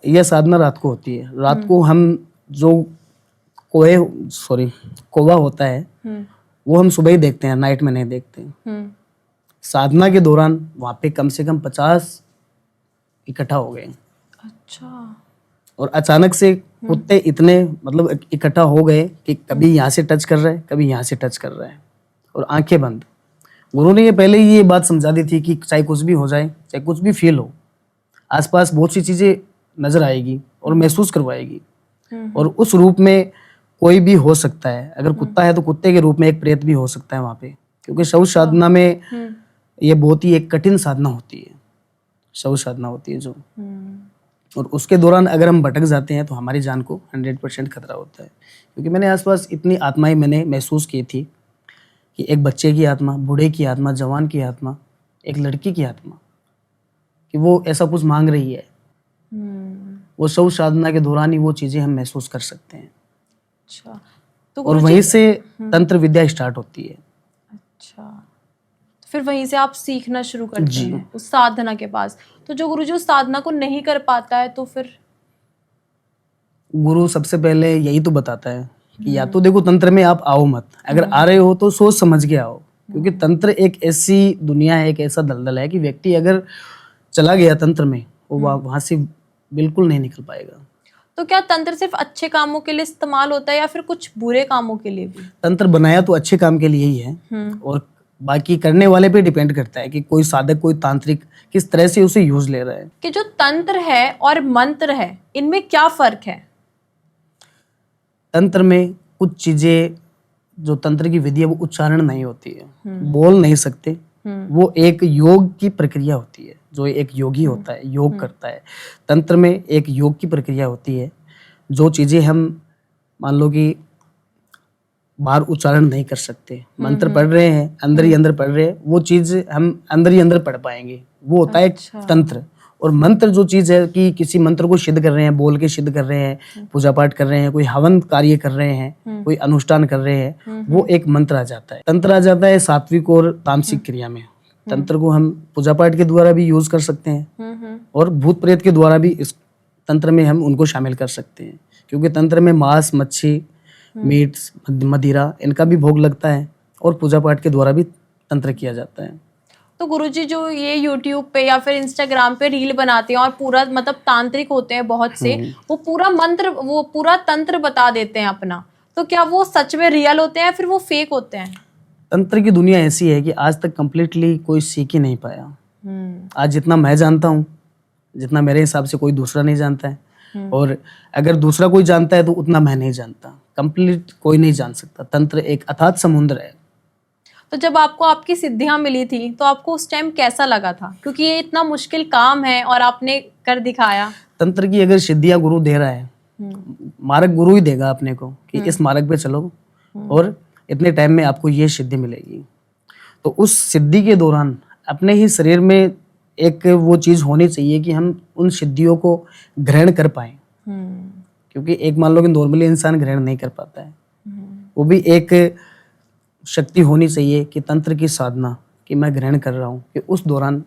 यह साधना रात को होती है। रात को हम जो कौवा होता है वो हम सुबह ही देखते हैं, नाइट में नहीं देखते। साधना के दौरान वहां पे कम से कम 50 इकट्ठा हो गए। अच्छा। और अचानक से कुत्ते इतने मतलब इकट्ठा हो गए कि कभी यहाँ से टच कर रहा है, कभी यहाँ से टच कर रहा है, और आंखें बंद। गुरु ने ये पहले ही ये बात समझा दी थी कि चाहे कुछ भी हो जाए, चाहे कुछ भी फील हो, आसपास बहुत सी चीजें नजर आएगी और महसूस करवाएगी, और उस रूप में कोई भी हो सकता है। अगर कुत्ता है तो कुत्ते के रूप में एक प्रेत भी हो सकता है वहां पे। क्योंकि शव साधना में ये बहुत ही एक कठिन साधना होती है, शव साधना होती है जो, और उसके दौरान अगर हम भटक जाते हैं तो हमारी जान को 100% खतरा होता है। क्योंकि मैंने आसपास इतनी आत्माएं मैंने महसूस की थी कि एक बच्चे की आत्मा, बूढ़े की आत्मा, जवान की आत्मा, एक लड़की की आत्मा, कि वो ऐसा कुछ मांग रही है। वो शव साधना के दौरान ही वो चीजें हम महसूस कर सकते हैं। अच्छा। तो और वहीं से तंत्र विद्या स्टार्ट होती है। अच्छा, तो फिर वहीं से आप सीखना शुरू करते हैं उस साधना के पास। तो जो गुरुजी उस साधना को नहीं कर पाता है तो फिर गुरु सबसे पहले यही तो बताता है कि या तो देखो तंत्र में आप आओ मत, अगर आ रहे हो तो सोच समझ के आओ। क्योंकि तंत्र एक ऐसी दुनिया है, एक ऐसा दलदल है कि व्यक्ति अगर चला गया तंत्र में, वो वहां से बिल्कुल नहीं निकल पाएगा। तो क्या तंत्र सिर्फ अच्छे कामों के लिए इस्तेमाल होता है या फिर कुछ बुरे कामों के लिए भी? तंत्र बनाया तो अच्छे काम के लिए ही है, और बाकी करने वाले पे डिपेंड करता है कि कोई साधक, कोई तांत्रिक किस तरह से उसे यूज ले रहा है। कि जो तंत्र है और मंत्र है, इनमें क्या फर्क है? तंत्र में कुछ चीजें, जो तंत्र की विधि है, वो उच्चारण नहीं होती है, बोल नहीं सकते। वो एक योग की प्रक्रिया होती है। जो एक योगी होता है, योग करता है, तंत्र में एक योग की प्रक्रिया होती है। जो चीजें हम मान लो कि बाहर उच्चारण नहीं कर सकते, मंत्र पढ़ रहे हैं, अंदर ही अंदर पढ़ रहे हैं, वो चीज हम अंदर ही अंदर पढ़ पाएंगे, वो होता है तंत्र। और मंत्र जो चीज है कि किसी मंत्र को सिद्ध कर रहे हैं, बोल के सिद्ध कर रहे हैं, पूजा पाठ कर रहे हैं, कोई हवन कार्य कर रहे हैं, कोई अनुष्ठान कर रहे हैं, वो एक मंत्र आ जाता है। तंत्र आ जाता है सात्विक और तामसिक क्रिया में। तंत्र को हम पूजा पाठ के द्वारा भी यूज कर सकते हैं, और भूत प्रेत के द्वारा भी इस तंत्र में हम उनको शामिल कर सकते हैं। क्योंकि तंत्र में मांस, मच्छी, मीट, मदिरा, इनका भी भोग लगता है, और पूजा पाठ के द्वारा भी तंत्र किया जाता है। तो गुरुजी जो ये YouTube पे या फिर Instagram पे रील बनाते हैं और पूरा मतलब तांत्रिक होते हैं बहुत से, वो पूरा मंत्र, वो पूरा तंत्र बता देते हैं अपना, तो क्या वो सच में रियल होते हैं फिर वो फेक होते हैं? तंत्र की दुनिया ऐसी है कि आज तक कंप्लीटली कोई सीख ही नहीं पाया। आज जितना मैं जानता हूँ, जितना मेरे हिसाब से कोई दूसरा नहीं जानता है, और अगर दूसरा कोई जानता है तो उतना मैं नहीं जानता। कंप्लीट कोई नहीं जान सकता। तंत्र एक अथाथ समुद्र है। तो जब आपको आपकी सिद्धियां मिली थी तो आपको उस टाइम कैसा लगा था? क्योंकि ये इतना मुश्किल काम है और आपने कर दिखाया। तंत्र की अगर सिद्धियां गुरु दे रहा है, मार्ग गुरु ही देगा अपने को कि इस मार्ग पे चलो और इतने टाइम में आपको ये सिद्धि मिलेगी। तो उस सिद्धि के दौरान अपने ही शरीर में एक वो चीज होनी चाहिए कि हम उन सिद्धियों को ग्रहण कर पाए। क्योंकि एक मान लो कि नॉर्मली इंसान ग्रहण नहीं कर पाता है, वो भी एक शक्ति होनी चाहिए कि तंत्र की साधना कि मैं ग्रहण कर रहा हूँ। कि उस दौरान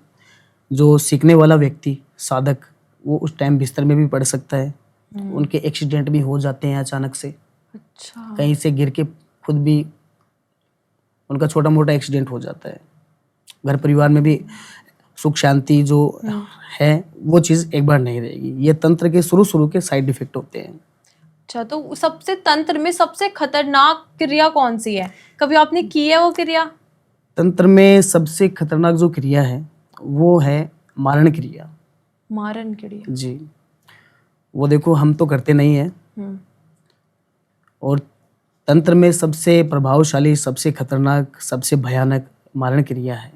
जो सीखने वाला व्यक्ति, साधक, वो उस टाइम बिस्तर में भी पड़ सकता है, उनके एक्सीडेंट भी हो जाते हैं अचानक से, अच्छा। कहीं से गिर के खुद भी उनका छोटा मोटा एक्सीडेंट हो जाता है। घर परिवार में भी सुख शांति जो है वो चीज़ एक बार नहीं रहेगी। ये तंत्र के शुरू के साइड इफेक्ट होते हैं। अच्छा, तो सबसे तंत्र में सबसे खतरनाक क्रिया कौन सी है? कभी आपने की है वो क्रिया? तंत्र में सबसे खतरनाक जो क्रिया है वो है मारण क्रिया। मारण क्रिया। जी, वो देखो हम तो करते नहीं है। और तंत्र में सबसे प्रभावशाली, सबसे खतरनाक, सबसे भयानक मारण क्रिया है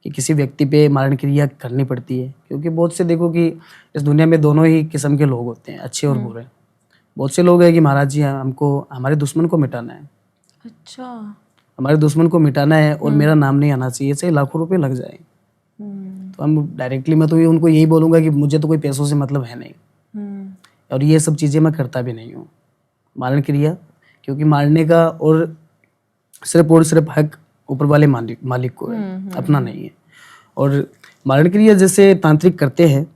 कि किसी व्यक्ति पे मारण क्रिया करनी पड़ती है। क्योंकि बहुत से देखो कि इस दुनिया में दोनों ही किस्म के लोग होते हैं, अच्छे और बुरे। बहुत से लोग हैं कि महाराज जी हमको हमारे दुश्मन को मिटाना है। अच्छा। हमारे दुश्मन को मिटाना है और मेरा नाम नहीं आना चाहिए, चाहे लाखों रुपए लग जाए। तो हम डायरेक्टली मैं तो ये उनको यही बोलूँगा कि मुझे तो कोई पैसों से मतलब है नहीं, और ये सब चीज़ें मैं करता भी नहीं हूँ। मारण क्रिया, क्योंकि मारने का और सिर्फ हक ऊपर वाले मालिक को है, अपना नहीं है। और मारण क्रिया जैसे तांत्रिक करते हैं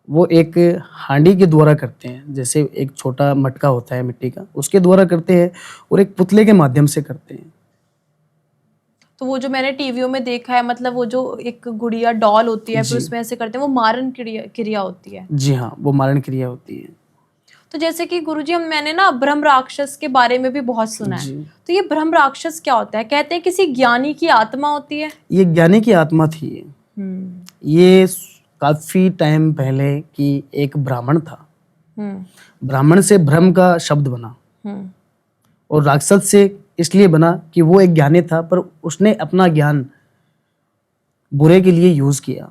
वो एक हांडी के द्वारा करते हैं। जैसे एक छोटा मटका होता है मिट्टी का, उसके द्वारा करते हैं, और एक पुतले के माध्यम से करते हैं। तो वो जो मैंने टीवियों में देखा है, मतलब वो जो एक गुड़िया डॉल होती है फिर उसमें ऐसे करते हैं, वो मारण क्रिया होती है। जी हाँ, वो मारण क्रिया होती है। तो जैसे कि गुरुजी मैंने ना ब्रह्म राक्षस के बारे में भी बहुत सुना है। तो ये ब्रह्म राक्षस क्या होता है? कहते हैं किसी ज्ञानी की आत्मा होती है। ये ज्ञानी की आत्मा थी। ये काफी टाइम पहले की एक ब्राह्मण था। ब्राह्मण से ब्रह्म का शब्द बना, और राक्षस से इसलिए बना कि वो एक ज्ञानी था, पर उसने अपना ज्ञान बुरे के लिए यूज किया।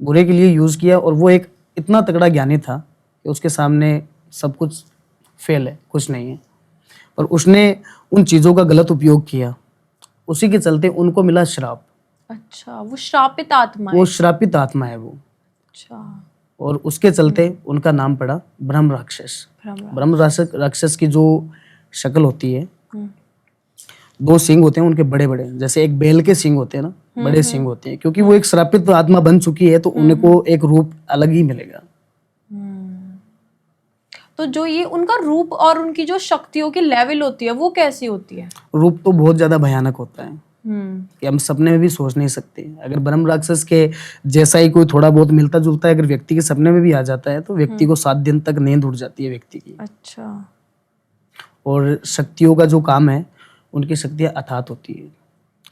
बुरे के लिए यूज किया, और वो एक इतना तगड़ा ज्ञानी था कि उसके सामने सब कुछ फेल है, कुछ नहीं है। पर उसने उन चीजों का गलत उपयोग किया, उसी के चलते उनको मिला श्राप। अच्छा, वो श्रापित आत्मा है। वो श्रापित आत्मा है वो। अच्छा। और उसके चलते उनका नाम पड़ा ब्रह्म राक्षस। ब्रह्म राक्षस की जो शक्ल होती है, 2 सींग होते हैं उनके बड़े बड़े, जैसे एक बैल के सींग होते हैं ना, बड़े सींग होते हैं। क्योंकि वो एक श्रापित आत्मा बन चुकी है, तो उनको एक रूप अलग ही मिलेगा। तो जो ये उनका रूप और उनकी जो शक्तियों की लेवल होती है वो कैसी होती है? रूप तो बहुत ज्यादा भयानक होता है कि हम सपने में भी सोच नहीं सकते। अगर ब्रह्म राक्षस के जैसा ही कोई थोड़ा बहुत मिलता जुलता है अगर व्यक्ति के सपने में भी आ जाता है, तो व्यक्ति को 7 दिन तक नींद उड़ जाती है व्यक्ति की। अच्छा। और शक्तियों का जो काम है, उनकी शक्तियां अथात होती है,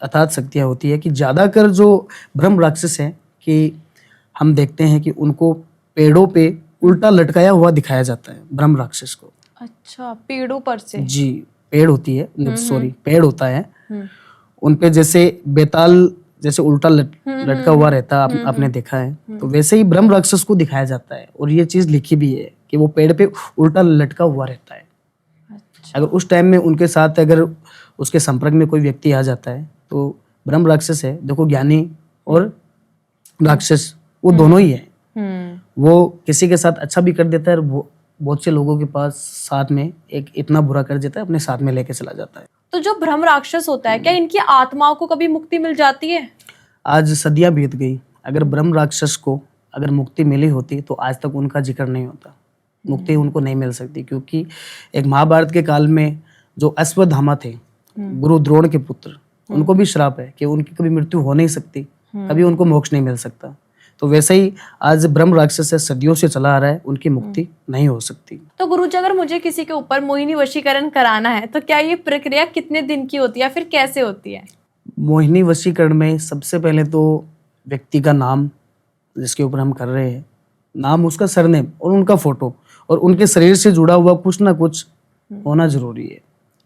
अथात शक्तियां होती है। कि ज्यादातर जो ब्रह्म राक्षस है, कि हम देखते हैं कि उनको पेड़ों पे उल्टा लटकाया हुआ दिखाया जाता है ब्रह्म राक्षस को। अच्छा, पेड़ों पर से? जी, पेड़ होती है, सॉरी पेड़ होता है, उन पे जैसे बेताल जैसे उल्टा लटका हुआ रहता है, आपने देखा है। तो वैसे ही ब्रह्म राक्षस को दिखाया जाता है, और ये चीज लिखी भी है कि वो पेड़ पे उल्टा लटका हुआ रहता है। अच्छा। अगर उस टाइम में उनके साथ अगर उसके संपर्क में कोई व्यक्ति आ जाता है, तो ब्रह्म राक्षस है, देखो ज्ञानी और राक्षस वो दोनों ही है। वो किसी के साथ अच्छा भी कर देता है, और वो बहुत से लोगों के पास साथ में एक इतना बुरा कर देता है, अपने साथ में लेके चला जाता है। तो जो ब्रह्म राक्षस होता है, क्या इनकी आत्माओं को कभी मुक्ति मिल जाती है? आज सदियां बीत गई, अगर ब्रह्म राक्षस को अगर मुक्ति मिली होती तो आज तक उनका जिक्र नहीं होता। मुक्ति उनको नहीं मिल सकती, क्योंकि एक महाभारत के काल में जो अश्वत्थामा थे, गुरु द्रोण के पुत्र, उनको भी श्राप है कि उनकी कभी मृत्यु हो नहीं सकती, कभी उनको मोक्ष नहीं मिल सकता। तो वैसे ही आज ब्रह्म राक्षस है, सदियों से चला आ रहा है, उनकी मुक्ति नहीं हो सकती। तो गुरुजी अगर मुझे किसी के ऊपर मोहिनी वशीकरण कराना है, तो क्या ये प्रक्रिया कितने दिन की होती है, फिर कैसे होती है? मोहिनी वशीकरण में सबसे पहले तो व्यक्ति का नाम, जिसके ऊपर हम कर रहे हैं, नाम, उसका सरनेम और उनका फोटो, और उनके शरीर से जुड़ा हुआ कुछ ना कुछ होना जरूरी है।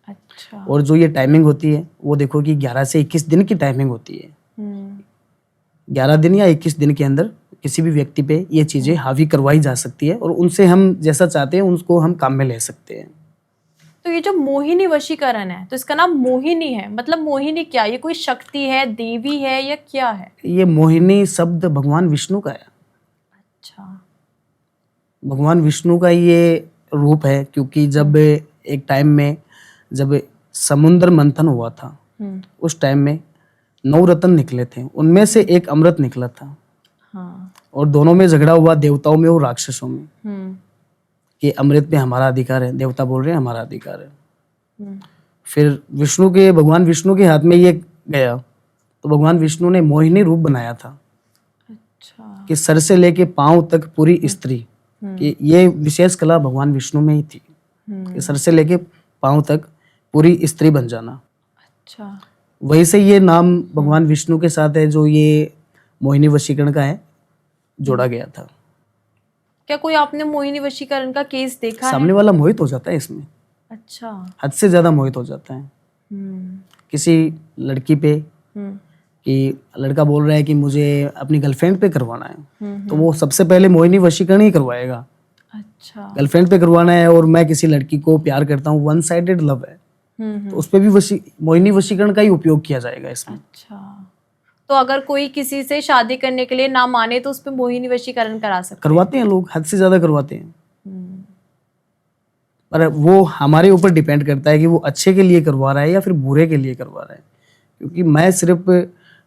अच्छा। और जो ये टाइमिंग होती है, वो देखो कि 11 से 21 दिन की टाइमिंग होती है। 11 दिन या 21 दिन के अंदर किसी भी व्यक्ति पे ये चीजें हावी करवाई जा सकती है, और उनसे हम जैसा चाहते हैं उसको हम काम में ले सकते हैं। तो ये जो मोहिनी वशीकरण है, तो इसका नाम मोहिनी है, मतलब मोहिनी क्या, ये कोई शक्ति है, देवी है, या क्या है? ये मोहिनी शब्द भगवान विष्णु का है। अच्छा। भगवान विष्णु का ये रूप है, क्योंकि जब एक टाइम में जब समुद्र मंथन हुआ था, उस टाइम में 9 रत्न निकले थे, उनमें से एक अमृत निकला था। हाँ। और दोनों में झगड़ा हुआ, देवताओं में और राक्षसों में। कि अमृत पे हमारा अधिकार है, देवता बोल रहे हैं हमारा अधिकार है। हम्म, फिर भगवान विष्णु के हाथ में ये गया तो भगवान विष्णु ने मोहिनी रूप बनाया था अच्छा। कि सर से लेके पांव तक पूरी स्त्री, कि ये विशेष कला भगवान विष्णु में ही थी कि सर से लेके पांव तक पूरी स्त्री बन जाना। अच्छा। वही से ये नाम भगवान विष्णु के साथ है जो ये मोहिनी वशीकरण का है, जोड़ा गया था। क्या कोई आपने मोहिनी वशीकरण का केस देखा है? सामने वाला मोहित हो जाता है इसमें, अच्छा। हद से ज्यादा मोहित हो जाता है हम्म, किसी लड़की पे, हम्म, कि लड़का बोल रहा है कि मुझे अपनी गर्लफ्रेंड पे करवाना है, हम्म, तो वो सबसे पहले मोहिनी वशीकरण ही करवाएगा। अच्छा। गर्लफ्रेंड पे करवाना है और मैं किसी लड़की को प्यार करता हूँ, वन साइडेड लव है, तो उस पे भी मोहिनी वशीकरण का ही उपयोग किया जाएगा इसमें। अच्छा। तो अगर कोई किसी से शादी करने के लिए ना माने तो उस पे मोहिनी वशीकरण करा सकते करवाते हैं लोग, हद से ज्यादा करवाते हैं। हैं? पर वो हमारे ऊपर डिपेंड करता है कि वो अच्छे के लिए करवा रहा है या फिर बुरे के लिए करवा रहा है, क्योंकि मैं सिर्फ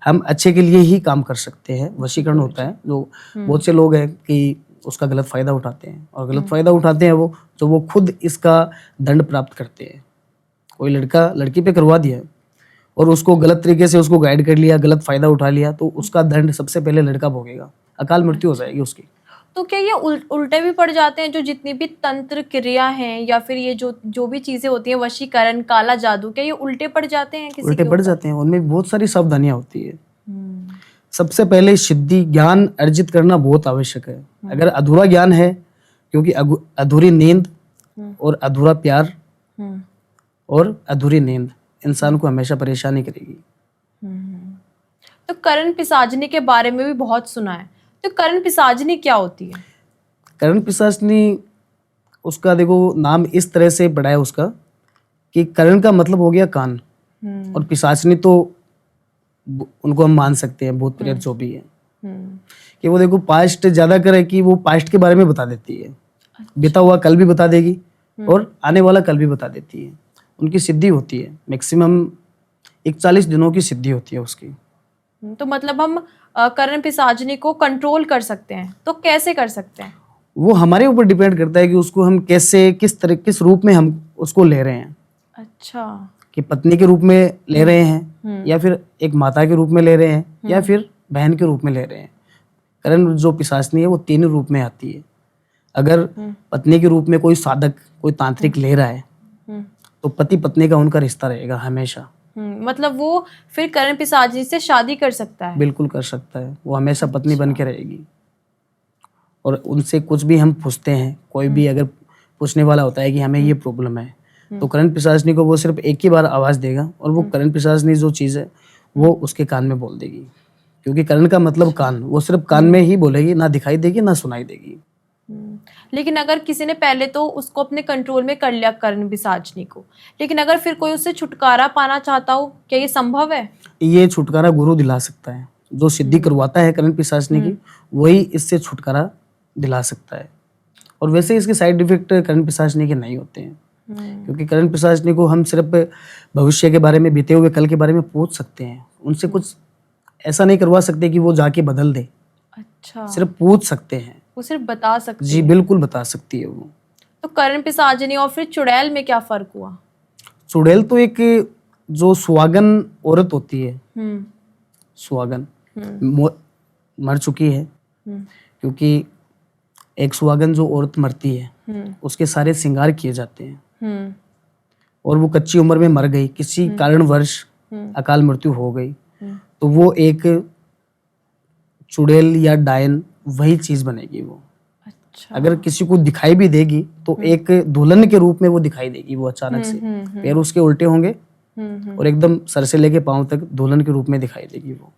हम अच्छे के लिए ही काम कर सकते हैं। वशीकरण होता है जो बहुत से लोग हैं कि उसका गलत फायदा उठाते हैं, और गलत फायदा उठाते हैं वो खुद इसका दंड प्राप्त करते हैं। कोई लड़का लड़की पे करवा दिया और उसको गलत तरीके से उसको गाइड कर लिया, गलत फायदा उठा लिया, तो उसका दंड सबसे पहले लड़का भोगेगा, अकाल मृत्यु हो जाएगी उसकी। तो क्या ये उल्टे भी पड़ जाते हैं, जो जितनी भी तंत्र क्रिया हैं या फिर ये जो भी चीजें होती हैं, वशीकरण, काला जादू, क्या ये उल्टे पड़ जाते हैं किसी उल्टे के पड़ ऊपर? जाते हैं, उनमें बहुत सारी सावधानियां होती है। हम्म, सबसे पहले सिद्धि ज्ञान अर्जित करना बहुत आवश्यक है। अगर अधूरा ज्ञान है, क्योंकि अधूरी नींद और अधूरा प्यार हम्म, और अधूरी नींद इंसान को हमेशा परेशानी करेगी। हम्म। तो करण पिशाचनी के बारे में भी बहुत सुना है, तो करण पिशाचनी क्या होती है? करण पिशाचनी, उसका देखो नाम इस तरह से पड़ा है उसका कि करण का मतलब हो गया कान, और पिशाचनी तो उनको हम मान सकते हैं भूत प्रेत जो भी है, हम्म, कि वो देखो पास्ट ज्यादा करे कि वो पास्ट के बारे में बता देती है, बीता हुआ कल भी बता देगी और आने वाला कल भी बता देती है। उनकी सिद्धि होती है मैक्सिमम 41 दिनों की सिद्धि होती है उसकी। तो मतलब हम करण पिशाचनी को कंट्रोल कर सकते हैं, तो कैसे कर सकते हैं? वो हमारे ऊपर डिपेंड करता है कि उसको हम कैसे, किस रूप में हम उसको ले रहे हैं, अच्छा। कि पत्नी के रूप में ले रहे हैं या फिर एक माता के रूप में ले रहे हैं या फिर बहन के रूप में ले रहे हैं। करण जो पिशाचनी है वो 3 रूप में आती है। अगर पत्नी के रूप में कोई साधक, कोई तांत्रिक ले रहा है, तो पति पत्नी का उनका रिश्ता रहेगा हमेशा। मतलब वो फिर करण पिशाचनी से शादी कर सकता है? बिल्कुल कर सकता है, वो हमेशा पत्नी बन के रहेगी। और उनसे कुछ भी हम पूछते हैं, कोई भी अगर पूछने वाला होता है कि हमें ये प्रॉब्लम है, तो करण पिशाचनी को वो सिर्फ एक ही बार आवाज देगा और वो करण पिशाचनी जो चीज है वो उसके कान में बोल देगी, क्योंकि करण का मतलब कान, वो सिर्फ कान में ही बोलेगी, ना दिखाई देगी ना सुनाई देगी। लेकिन अगर किसी ने पहले तो उसको अपने कंट्रोल में कर लिया करण पिशाचनी को, लेकिन अगर फिर कोई उससे छुटकारा पाना चाहता हो, क्या ये संभव है? ये छुटकारा गुरु दिला सकता है, जो सिद्धि करवाता है करण पिशाचनी की, वही इससे छुटकारा दिला सकता है। और वैसे इसके साइड इफेक्ट करण पिशाचनी के नहीं होते हैं, क्योंकि करण पिशाचनी को हम सिर्फ भविष्य के बारे में, बीते हुए कल के बारे में पूछ सकते हैं, उनसे कुछ ऐसा नहीं करवा सकते कि वो जाके बदल दे। अच्छा, सिर्फ पूछ सकते हैं। वो सिर्फ बता सकती जी है। बिल्कुल बता सकती है वो। तो करण पिशाचनी और फिर चुड़ैल में क्या फर्क हुआ? चुड़ैल तो एक जो सुहागन औरत होती है, सुहागन मर चुकी है, क्योंकि एक सुहागन जो औरत मरती है उसके सारे श्रृंगार किए जाते हैं, और वो कच्ची उम्र में मर गई, किसी कारणवश अकाल मृत्यु हो गई, तो वो एक चुड़ैल या डायन वही चीज बनेगी वो। अच्छा। अगर किसी को दिखाई भी देगी तो एक दुल्हन के रूप में वो दिखाई देगी। वो अचानक से पैर उसके उल्टे होंगे और एकदम सर से लेके पांव तक दुल्हन के रूप में दिखाई देगी वो।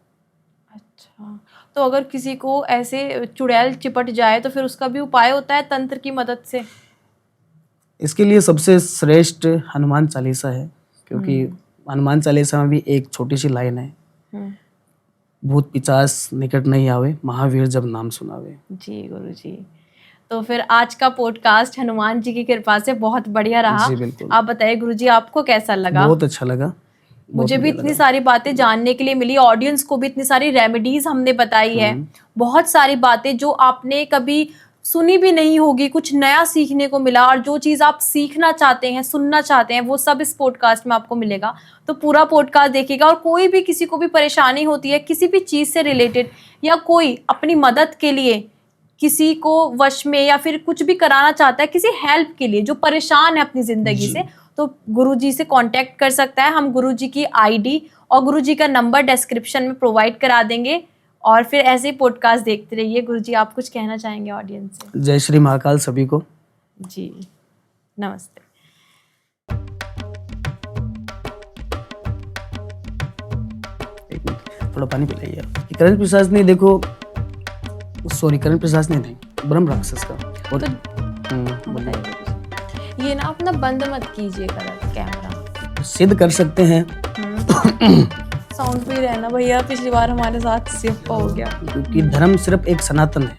अच्छा, तो अगर किसी को ऐसे चुड़ैल चिपट जाए तो फिर उसका भी उपाय होता है तंत्र की मदद से? इसके लिए सबसे श्रेष्ठ हनुमान चालीसा है, क्योंकि हनुमान चालीसा में भी एक छोटी सी लाइन है, भूत पिचास निकट नहीं आवे, महावीर जब नाम सुनावे। जी गुरु जी। तो फिर आज का पॉडकास्ट हनुमान जी की कृपा से बहुत बढ़िया रहा। जी बिल्कुल। आप बताइए गुरु जी, आपको कैसा लगा? बहुत अच्छा लगा। मुझे भी इतनी सारी बातें जानने के लिए मिली, ऑडियंस को भी इतनी सारी रेमेडीज हमने बताई है, बहुत सारी बातें जो आपने कभी सुनी भी नहीं होगी, कुछ नया सीखने को मिला, और जो चीज़ आप सीखना चाहते हैं, सुनना चाहते हैं, वो सब इस पॉडकास्ट में आपको मिलेगा। तो पूरा पॉडकास्ट देखिएगा। और कोई भी किसी को भी परेशानी होती है किसी भी चीज़ से रिलेटेड, या कोई अपनी मदद के लिए किसी को वश में या फिर कुछ भी कराना चाहता है, किसी हेल्प के लिए जो परेशान है अपनी ज़िंदगी से, तो गुरुजी से कांटेक्ट कर सकता है। हम गुरुजी की आईडी और गुरुजी का नंबर डिस्क्रिप्शन में प्रोवाइड करा देंगे। और फिर ऐसे ही पॉडकास्ट देखते रहिए। गुरुजी, आप कुछ कहना चाहेंगे ऑडियंस से? जय श्री महाकाल सभी को। जी, नमस्ते। एक मिनट, थोड़ा पानी पिलाइए आप। करण पिशाच ने देखो, सॉरी करण पिशाच ने नहीं, ब्रह्म राक्षस का। और बताइए, ये ना अपना बंद मत कीजिएगा कैमरा। सिद्ध कर सकते हैं साउंड पे ही रहना भैया, पिछली बार हमारे साथ सिर्फ हो गया। क्योंकि धर्म सिर्फ एक सनातन है,